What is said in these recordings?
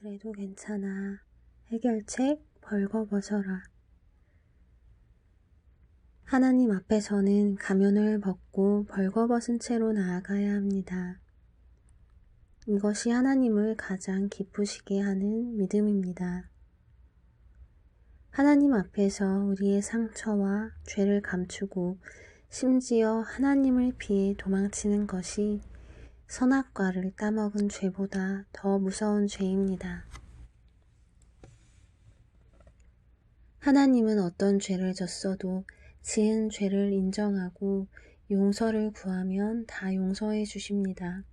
그래도 괜찮아. 해결책 벌거벗어라. 하나님 앞에서는 가면을 벗고 벌거벗은 채로 나아가야 합니다. 이것이 하나님을 가장 기쁘시게 하는 믿음입니다. 하나님 앞에서 우리의 상처와 죄를 감추고 심지어 하나님을 피해 도망치는 것이 선악과를 따먹은 죄보다 더 무서운 죄입니다. 하나님은 어떤 죄를 졌어도 지은 죄를 인정하고 용서를 구하면 다 용서해 주십니다.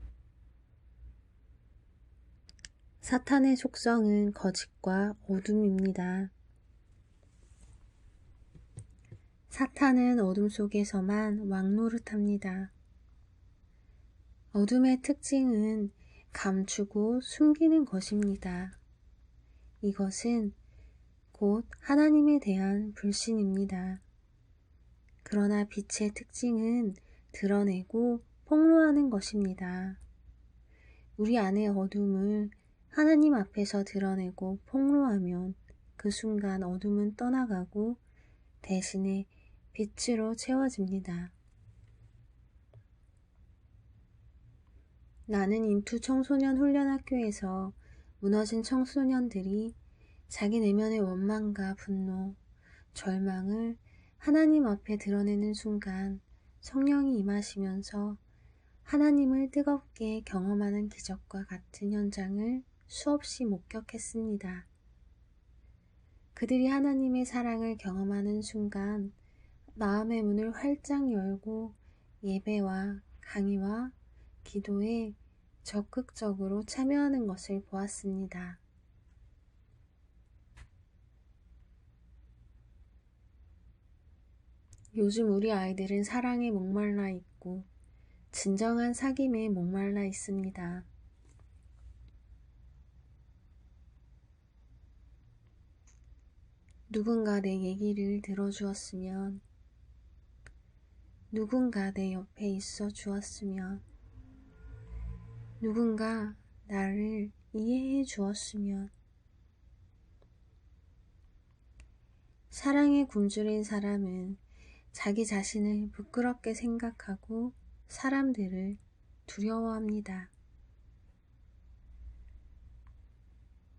사탄의 속성은 거짓과 어둠입니다. 사탄은 어둠 속에서만 왕노릇합니다. 어둠의 특징은 감추고 숨기는 것입니다. 이것은 곧 하나님에 대한 불신입니다. 그러나 빛의 특징은 드러내고 폭로하는 것입니다. 우리 안의 어둠을 하나님 앞에서 드러내고 폭로하면 그 순간 어둠은 떠나가고 대신에 빛으로 채워집니다. 나는 인투 청소년 훈련학교에서 무너진 청소년들이 자기 내면의 원망과 분노, 절망을 하나님 앞에 드러내는 순간 성령이 임하시면서 하나님을 뜨겁게 경험하는 기적과 같은 현장을 수없이 목격했습니다. 그들이 하나님의 사랑을 경험하는 순간 마음의 문을 활짝 열고 예배와 강의와 기도에 적극적으로 참여하는 것을 보았습니다. 요즘 우리 아이들은 사랑에 목말라 있고 진정한 사귐에 목말라 있습니다. 누군가 내 얘기를 들어주었으면, 누군가 내 옆에 있어 주었으면, 누군가 나를 이해해 주었으면, 사랑에 굶주린 사람은 자기 자신을 부끄럽게 생각하고 사람들을 두려워합니다.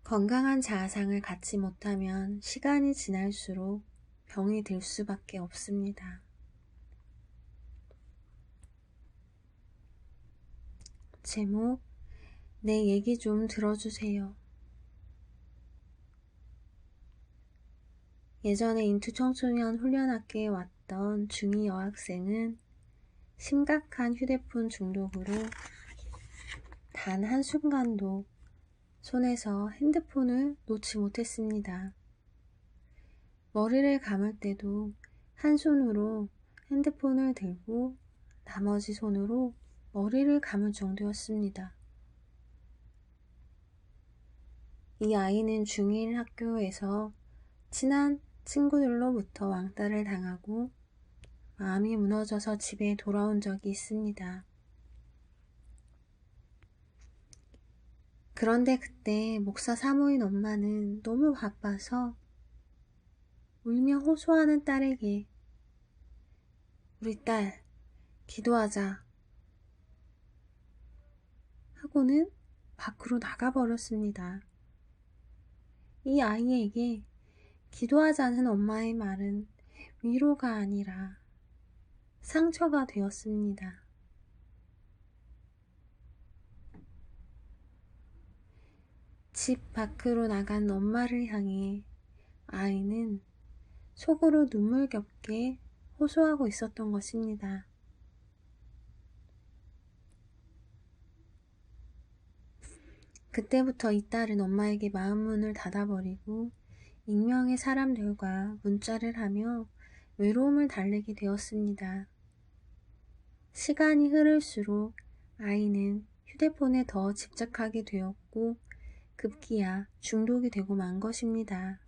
건강한 자아상을 갖지 못하면 시간이 지날수록 병이 들 수밖에 없습니다. 제목, 내 얘기 좀 들어주세요. 예전에 인투 청소년 훈련학교에 왔던 중2 여학생은 심각한 휴대폰 중독으로 단 한순간도 손에서 핸드폰을 놓지 못했습니다. 머리를 감을 때도 한 손으로 핸드폰을 들고 나머지 손으로 머리를 감을 정도였습니다. 이 아이는 중1 학교에서 친한 친구들로부터 왕따를 당하고 마음이 무너져서 집에 돌아온 적이 있습니다. 그런데 그때 목사 사모인 엄마는 너무 바빠서 울며 호소하는 딸에게 우리 딸 기도하자 하고는 밖으로 나가버렸습니다. 이 아이에게 기도하자는 엄마의 말은 위로가 아니라 상처가 되었습니다. 집 밖으로 나간 엄마를 향해 아이는 속으로 눈물겹게 호소하고 있었던 것입니다. 그때부터 이 딸은 엄마에게 마음문을 닫아버리고 익명의 사람들과 문자를 하며 외로움을 달래게 되었습니다. 시간이 흐를수록 아이는 휴대폰에 더 집착하게 되었고 급기야 중독이 되고 만 것입니다.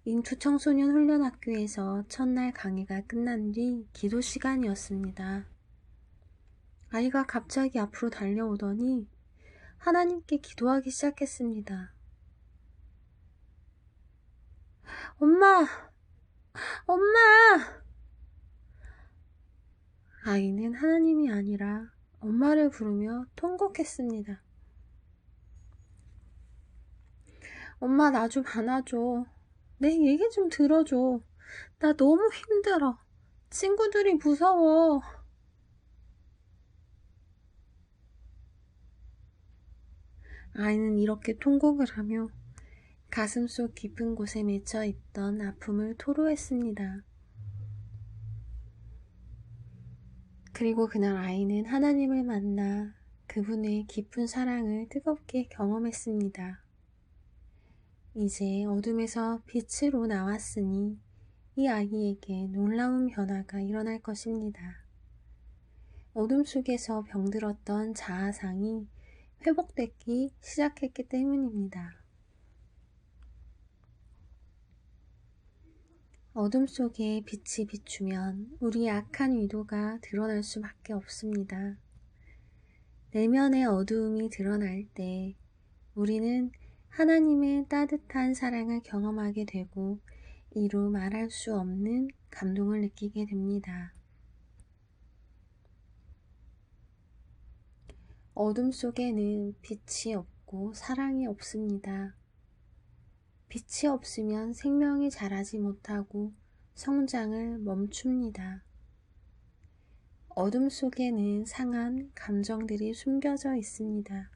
인투 청소년 훈련학교에서 첫날 강의가 끝난 뒤 기도 시간이었습니다. 아이가 갑자기 앞으로 달려오더니 하나님께 기도하기 시작했습니다. 엄마! 엄마! 아이는 하나님이 아니라 엄마를 부르며 통곡했습니다. 엄마, 나 좀 안아줘. 내 얘기 좀 들어줘. 나 너무 힘들어. 친구들이 무서워. 아이는 이렇게 통곡을 하며 가슴속 깊은 곳에 맺혀 있던 아픔을 토로했습니다. 그리고 그날 아이는 하나님을 만나 그분의 깊은 사랑을 뜨겁게 경험했습니다. 이제 어둠에서 빛으로 나왔으니 이 아이에게 놀라운 변화가 일어날 것입니다. 어둠 속에서 병들었던 자아상이 회복되기 시작했기 때문입니다. 어둠 속에 빛이 비추면 우리의 악한 의도가 드러날 수밖에 없습니다. 내면의 어두움이 드러날 때 우리는 하나님의 따뜻한 사랑을 경험하게 되고 이루 말할 수 없는 감동을 느끼게 됩니다. 어둠 속에는 빛이 없고 사랑이 없습니다. 빛이 없으면 생명이 자라지 못하고 성장을 멈춥니다. 어둠 속에는 상한 감정들이 숨겨져 있습니다.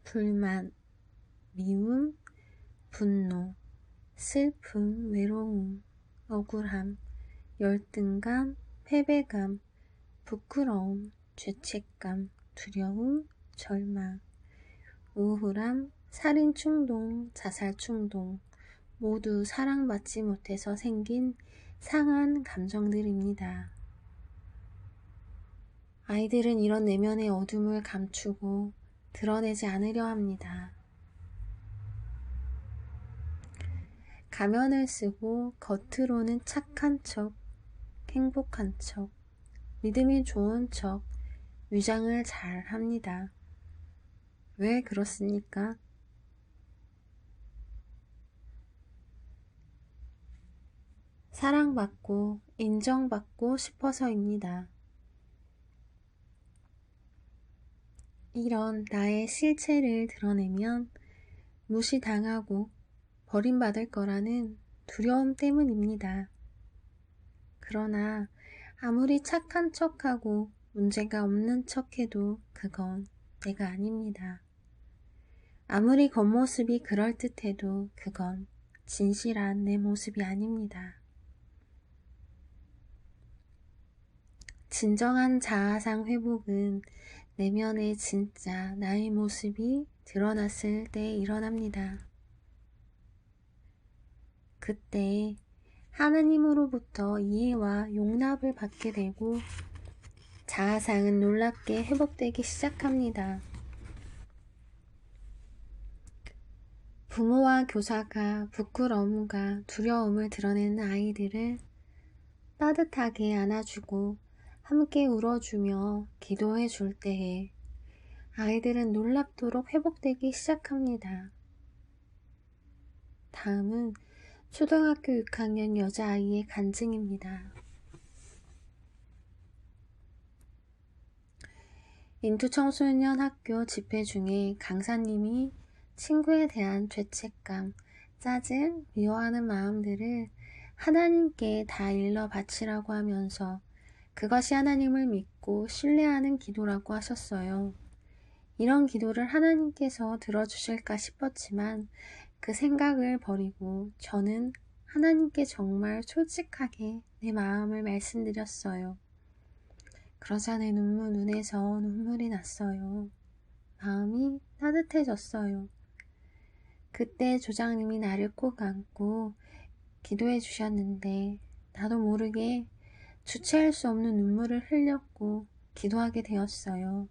불만, 미움, 분노, 슬픔, 외로움, 억울함, 열등감, 패배감, 부끄러움, 죄책감, 두려움, 절망, 우울함, 살인충동, 자살충동 모두 사랑받지 못해서 생긴 상한 감정들입니다. 아이들은 이런 내면의 어둠을 감추고 드러내지 않으려 합니다. 가면을 쓰고 겉으로는 착한 척, 행복한 척, 믿음이 좋은 척, 위장을 잘 합니다. 왜 그렇습니까? 사랑받고 인정받고 싶어서입니다. 이런 나의 실체를 드러내면 무시당하고 버림받을 거라는 두려움 때문입니다. 그러나 아무리 착한 척하고 문제가 없는 척해도 그건 내가 아닙니다. 아무리 겉모습이 그럴듯해도 그건 진실한 내 모습이 아닙니다. 진정한 자아상 회복은 내면의 진짜 나의 모습이 드러났을 때 일어납니다. 그때 하나님으로부터 이해와 용납을 받게 되고 자아상은 놀랍게 회복되기 시작합니다. 부모와 교사가 부끄러움과 두려움을 드러내는 아이들을 따뜻하게 안아주고 함께 울어주며 기도해 줄 때에 아이들은 놀랍도록 회복되기 시작합니다. 다음은 초등학교 6학년 여자아이의 간증입니다. 인투청소년 학교 집회 중에 강사님이 친구에 대한 죄책감, 짜증, 미워하는 마음들을 하나님께 다 일러 바치라고 하면서 그것이 하나님을 믿고 신뢰하는 기도라고 하셨어요. 이런 기도를 하나님께서 들어주실까 싶었지만 그 생각을 버리고 저는 하나님께 정말 솔직하게 내 마음을 말씀드렸어요. 그러자 내 눈에서 눈물이 났어요. 마음이 따뜻해졌어요. 그때 조장님이 나를 꼭 안고 기도해 주셨는데 나도 모르게 주체할 수 없는 눈물을 흘렸고 기도하게 되었어요.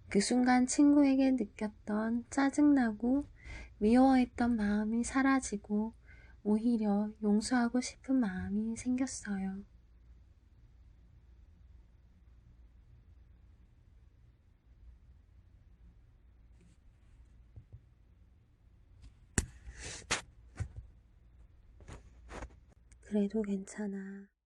그 순간 친구에게 느꼈던 짜증나고 미워했던 마음이 사라지고 오히려 용서하고 싶은 마음이 생겼어요. 그래도 괜찮아.